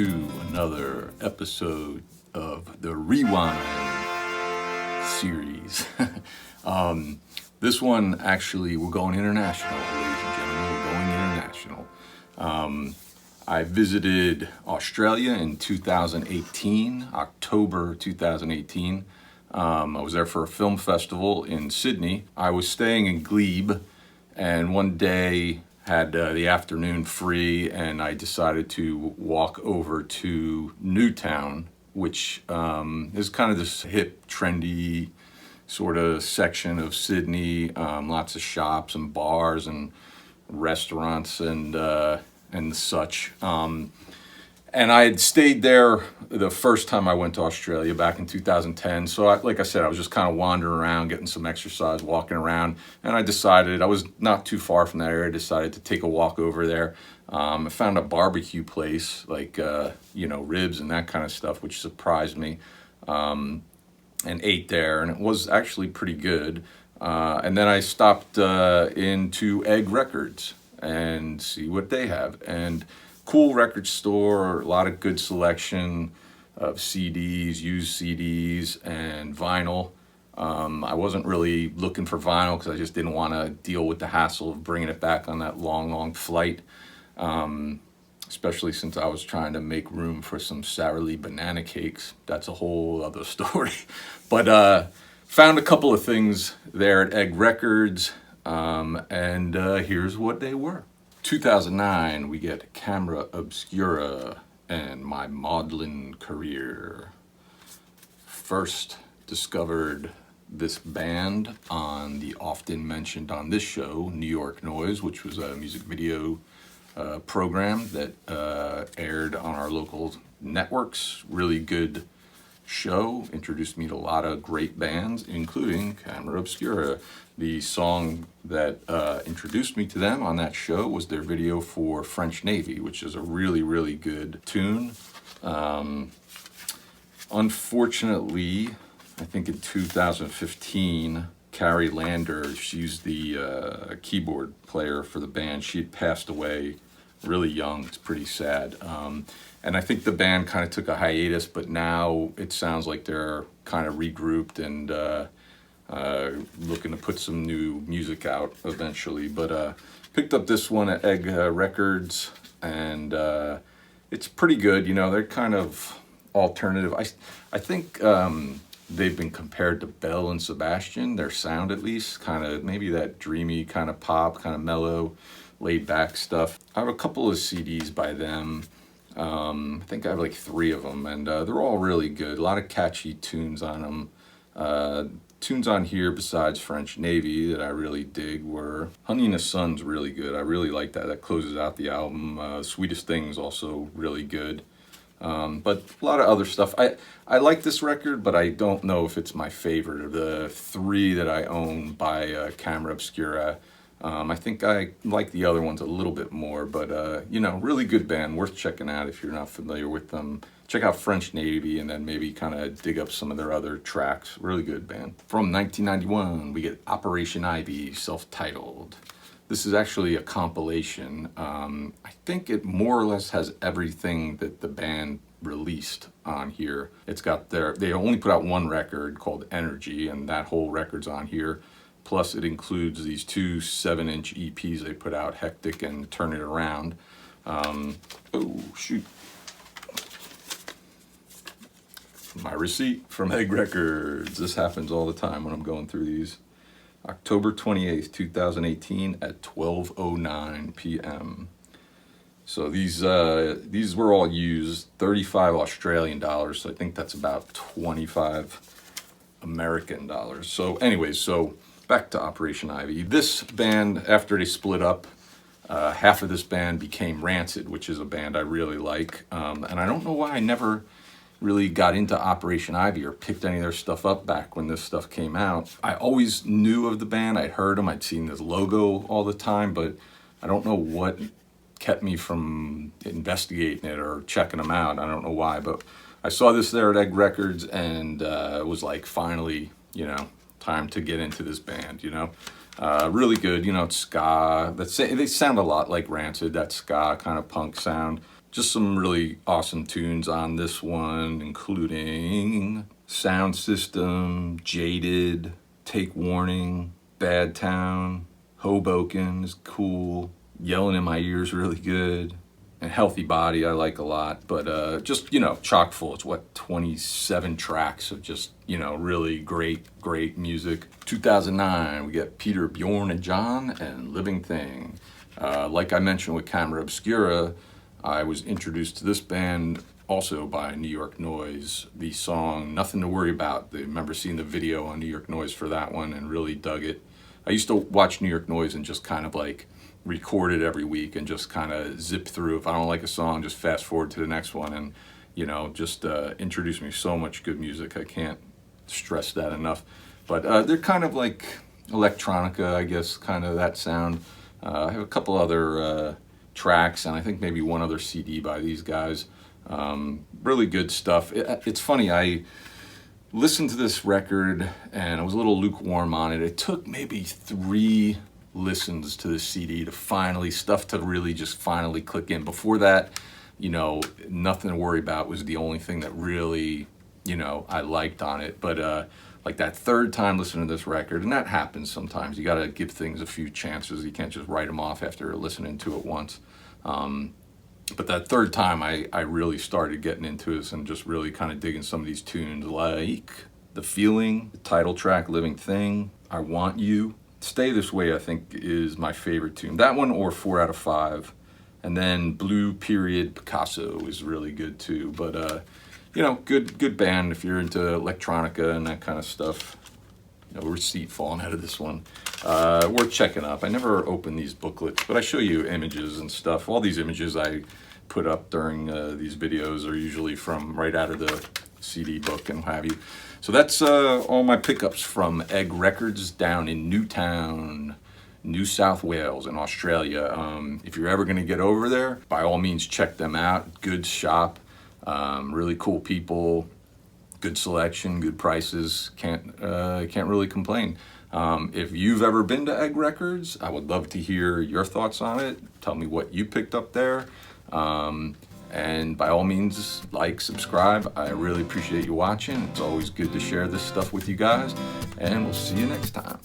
to another episode of the Rewind series. This one, actually, we're going international, ladies and gentlemen. We're going international. I visited Australia in 2018, October 2018. I was there for a film festival in Sydney. I was staying in Glebe, and one day had the afternoon free, and I decided to walk over to Newtown, which is kind of this hip, trendy sort of section of Sydney. Lots of shops and bars and restaurants and such. And I had stayed there the first time I went to Australia back in 2010. So like I said, I was just kind of wandering around, getting some exercise, walking around. And I decided, I was not too far from that area, I decided to take a walk over there. I found a barbecue place, like, ribs and that kind of stuff, which surprised me. And ate there, and it was actually pretty good. And then I stopped into Egg Records and see what they have. And cool record store, a lot of good selection of CDs, used CDs, and vinyl. I wasn't really looking for vinyl because I just didn't want to deal with the hassle of bringing it back on that long flight, especially since I was trying to make room for some Sara Lee banana cakes. That's a whole other story. But found a couple of things there at Egg Records, and here's what they were. 2009, we get Camera Obscura and My Maudlin Career. First discovered this band on the often mentioned on this show, New York Noise, which was a music video program that aired on our local networks. Really good show. Introduced me to a lot of great bands, including Camera Obscura. The song that introduced me to them on that show was their video for French Navy, which is a really good tune. Unfortunately, I think in 2015, Carrie Lander, she's the keyboard player for the band. She had passed away really young. It's pretty sad. And I think the band kind of took a hiatus, but now it sounds like they're kind of regrouped and looking to put some new music out eventually. But picked up this one at Egg Records, and it's pretty good. You know, they're kind of alternative. I think they've been compared to Belle and Sebastian, their sound at least, kind of maybe that dreamy kind of pop, kind of mellow, laid back stuff. I have a couple of CDs by them. I think I have like 3 of them, and they're all really good. A lot of catchy tunes on them. Tunes on here besides French Navy that I really dig were Honey in the Sun's really good. I really like that. That closes out the album. Sweetest Thing's also really good. But a lot of other stuff. I like this record, but I don't know if it's my favorite of the 3 that I own by Camera Obscura. I think I like the other ones a little bit more, but really good band, worth checking out if you're not familiar with them. Check out French Navy and then maybe kind of dig up some of their other tracks. Really good band. From 1991, we get Operation Ivy, self-titled. This is actually a compilation. I think it more or less has everything that the band released on here. It's got they only put out 1 record called Energy, and that whole record's on here. Plus it includes these 2 7-inch EPs they put out, Hectic and Turn It Around. Oh, shoot. My receipt from Egg Records. This happens all the time when I'm going through these. October 28th, 2018 at 12:09 p.m. So these were all used, 35 Australian dollars, so I think that's about 25 American dollars. So anyways, so back to Operation Ivy. This band, after they split up, half of this band became Rancid, which is a band I really like. And I don't know why I never really got into Operation Ivy or picked any of their stuff up back when this stuff came out. I always knew of the band. I'd heard them. I'd seen this logo all the time, but I don't know what kept me from investigating it or checking them out. I don't know why, but I saw this there at Egg Records, and it was like, finally, time to get into this band, Really good, it's ska. They sound a lot like Rancid, that ska kind of punk sound. Just some really awesome tunes on this one, including Sound System, Jaded, Take Warning, Bad Town, Hoboken is cool, Yelling in My Ears really good, and Healthy Body I like a lot. But just, chock full. It's 27 tracks of just, really great music. 2009, we get Peter, Bjorn and John and Living Thing. Like I mentioned with Camera Obscura, I was introduced to this band also by New York Noise. The song Nothing to Worry About. I remember seeing the video on New York Noise for that one and really dug it. I used to watch New York Noise and just kind of like record it every week and just kind of zip through. If I don't like a song, just fast forward to the next one, and just introduced me so much good music. I can't stress that enough. But they're kind of like electronica, I guess, kind of that sound. I have a couple other tracks, and I think maybe one other CD by these guys. Really good stuff. It's funny, I listened to this record and I was a little lukewarm on it. It took maybe 3 listens to the CD to really just finally click in. Before that, Nothing to Worry About was the only thing that really, I liked on it. But like that third time listening to this record, and that happens sometimes. You got to give things a few chances. You can't just write them off after listening to it once. But that third time, I really started getting into this and just really kind of digging some of these tunes, like The Feeling, the title track, Living Thing, I Want You. Stay This Way, I think, is my favorite tune. That one or 4 out of 5. And then Blue Period Picasso is really good too. But, good band if you're into electronica and that kind of stuff. Receipt falling out of this one. Worth checking up. I never open these booklets, but I show you images and stuff. All these images I put up during these videos are usually from right out of the CD book and what have you. So that's all my pickups from Egg Records down in Newtown, New South Wales in Australia. If you're ever going to get over there, by all means check them out. Good shop, really cool people. Good selection, good prices. Can't really complain. If you've ever been to Egg Records, I would love to hear your thoughts on it. Tell me what you picked up there. And by all means, like, subscribe. I really appreciate you watching. It's always good to share this stuff with you guys. And we'll see you next time.